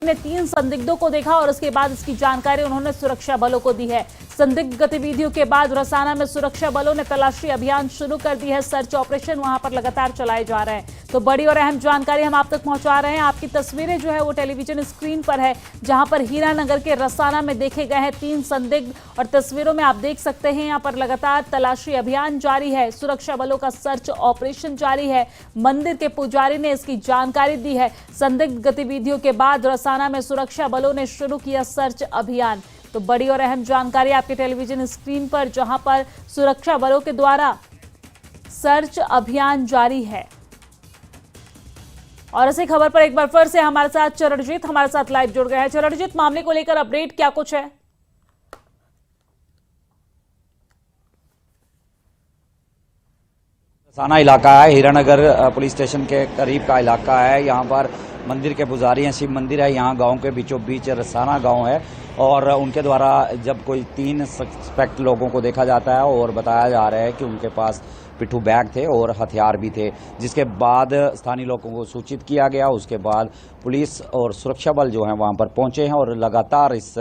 ने 3 संदिग्धों को देखा और उसके बाद इसकी जानकारी उन्होंने सुरक्षा बलों को दी है। संदिग्ध गतिविधियों के बाद रसाना में सुरक्षा बलों ने तलाशी अभियान शुरू कर दी है। सर्च ऑपरेशन वहां पर लगातार चलाए जा रहे हैं। तो बड़ी और अहम जानकारी हम आप तक पहुंचा रहे हैं। आपकी तस्वीरें जो है वो टेलीविजन स्क्रीन पर है, जहां पर हीरानगर के रसाना में देखे गए हैं 3 संदिग्ध और तस्वीरों में आप देख सकते हैं यहां पर लगातार तलाशी अभियान जारी है। सुरक्षा बलों का सर्च ऑपरेशन जारी है। मंदिर के पुजारी ने इसकी जानकारी दी है। संदिग्ध गतिविधियों के बाद रसाना में सुरक्षा बलों ने शुरू किया सर्च अभियान। तो बड़ी और अहम जानकारी आपके टेलीविजन स्क्रीन पर, जहां पर सुरक्षा बलों के द्वारा सर्च अभियान जारी है। और इसी खबर पर एक बार फिर से हमारे साथ चरणजीत हमारे साथ लाइव जुड़ गए हैं। चरणजीत, मामले को लेकर अपडेट क्या कुछ है? रसाना इलाका है, हीरानगर पुलिस स्टेशन के करीब का इलाका है। यहाँ पर मंदिर के पुजारी हैं, शिव मंदिर है। यहाँ गांव के बीचों बीच रसाना गांव है और उनके द्वारा जब कोई 3 सस्पेक्ट लोगों को देखा जाता है और बताया जा रहा है कि उनके पास पिट्ठू बैग थे और हथियार भी थे, जिसके बाद स्थानीय लोगों को सूचित किया गया। उसके बाद पुलिस और सुरक्षा बल जो है वहाँ पर पहुंचे हैं और लगातार इस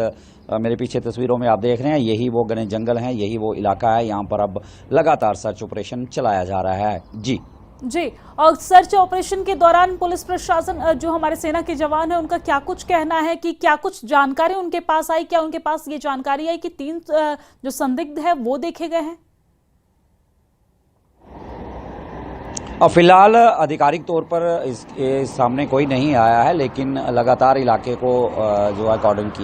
मेरे पीछे तस्वीरों में आप देख रहे हैं, यही वो घने जंगल हैं, यही वो इलाका है। यहाँ पर अब लगातार सर्च ऑपरेशन चलाया जा रहा है। जी, और सर्च ऑपरेशन के दौरान पुलिस प्रशासन, जो हमारे सेना के जवान हैं, उनका क्या कुछ कहना है कि क्या कुछ जानकारी उनके पास आई? क्या उनके पास ये जानकारी आई कि 3 जो संदिग्ध है वो देखे गए हैं? फिलहाल आधिकारिक तौर पर इसके सामने कोई नहीं आया है, लेकिन लगातार इलाके को जो है कॉर्डन ऑफ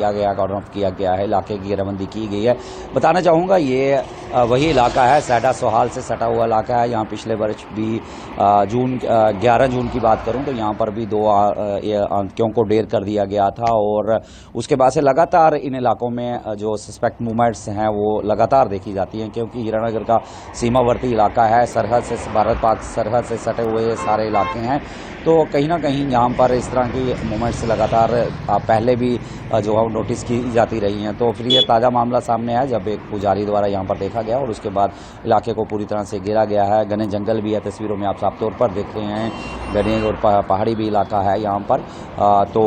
किया गया है, इलाके की घेराबंदी की गई है। बताना चाहूँगा ये वही इलाका है, सैडा सोहाल से सटा हुआ इलाका है। यहाँ पिछले वर्ष भी 11 जून की बात करूँ तो यहाँ पर भी 2 आतंकियों को ढेर कर दिया गया था और उसके बाद से लगातार इन इलाकों में जो सस्पेक्ट मूवमेंट्स हैं वो लगातार देखी जाती हैं, क्योंकि हीरानगर का सीमावर्ती इलाका है, सरहद से भारत पाक सरहद से सटे हुए सारे इलाके हैं। तो कहीं ना कहीं यहाँ पर इस तरह की मूवमेंट्स लगातार पहले भी जो है नोटिस की जाती रही हैं। तो फिर ये ताज़ा मामला सामने आया जब एक पुजारी द्वारा यहाँ पर देखा गया और उसके बाद इलाके को पूरी तरह से घेरा गया है। घने जंगल भी है, तस्वीरों में आप साफ तौर पर देख रहे हैं। घने और पहाड़ी भी इलाका है यहाँ पर। तो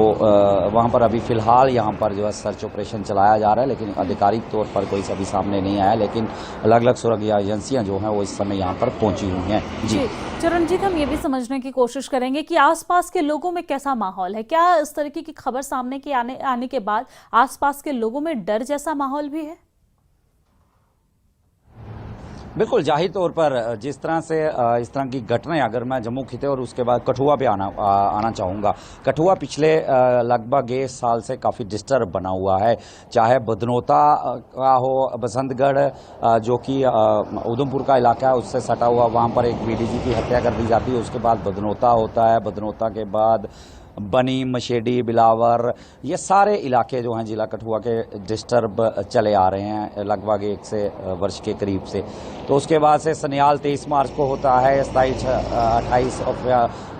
वहाँ पर अभी फ़िलहाल यहाँ पर जो है सर्च ऑपरेशन चलाया जा रहा है, लेकिन आधिकारिक तौर पर कोई सभी सामने नहीं आया। लेकिन अलग अलग सुरक्षा एजेंसियाँ जो हैं वो इस समय यहाँ पर पहुँची हुई हैं। जी चरणजीत, हम ये भी समझने की कोशिश करेंगे कि आसपास के लोगों में कैसा माहौल है। क्या इस तरीके की खबर सामने के आने के बाद आसपास के लोगों में डर जैसा माहौल भी है? बिल्कुल, जाहिर तौर पर जिस तरह से इस तरह की घटनाएं, अगर मैं जम्मू खिते और उसके बाद कठुआ पे आना चाहूँगा। कठुआ पिछले लगभग 1 साल से काफ़ी डिस्टर्ब बना हुआ है, चाहे बदनौता का हो, बसंतगढ़ जो कि उधमपुर का इलाका है उससे सटा हुआ, वहाँ पर एक बीडीजी की हत्या कर दी जाती है। उसके बाद बदनौता होता है, बदनौता के बाद बनी, मशेडी, बिलावर, ये सारे इलाके जो हैं जिला कठुआ के डिस्टर्ब चले आ रहे हैं लगभग 1 से वर्ष के करीब से। तो उसके बाद से सनियाल 23 मार्च को होता है, 28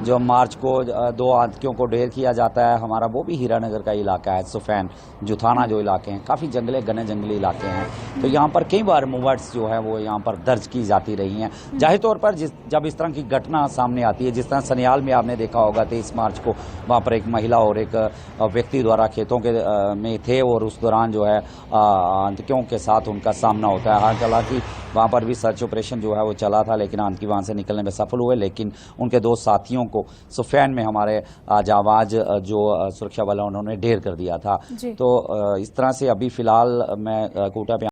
जो मार्च को 2 आतंकियों को ढेर किया जाता है। हमारा वो भी हीरानगर का इलाका है, सुफैन जुथाना जो इलाके हैं, काफ़ी घने जंगली इलाके हैं। तो यहाँ पर कई बार मूवमेंट्स जो है वो यहाँ पर दर्ज की जाती रही हैं। जाहिर तौर पर जब इस तरह की घटना सामने आती है, जिस तरह सनियाल में आपने देखा होगा 23 मार्च को वहाँ पर एक महिला और एक व्यक्ति द्वारा खेतों के में थे और उस दौरान जो है आतंकियों के साथ उनका सामना होता है। हालांकि वहाँ पर भी सर्च ऑपरेशन जो है वो चला था, लेकिन आतंकी वहाँ से निकलने में सफल हुए, लेकिन उनके 2 साथियों को सुफैन में हमारे जाबाज जो सुरक्षा बल उन्होंने ढेर कर दिया था। तो इस तरह से अभी फिलहाल मैं कोटा पे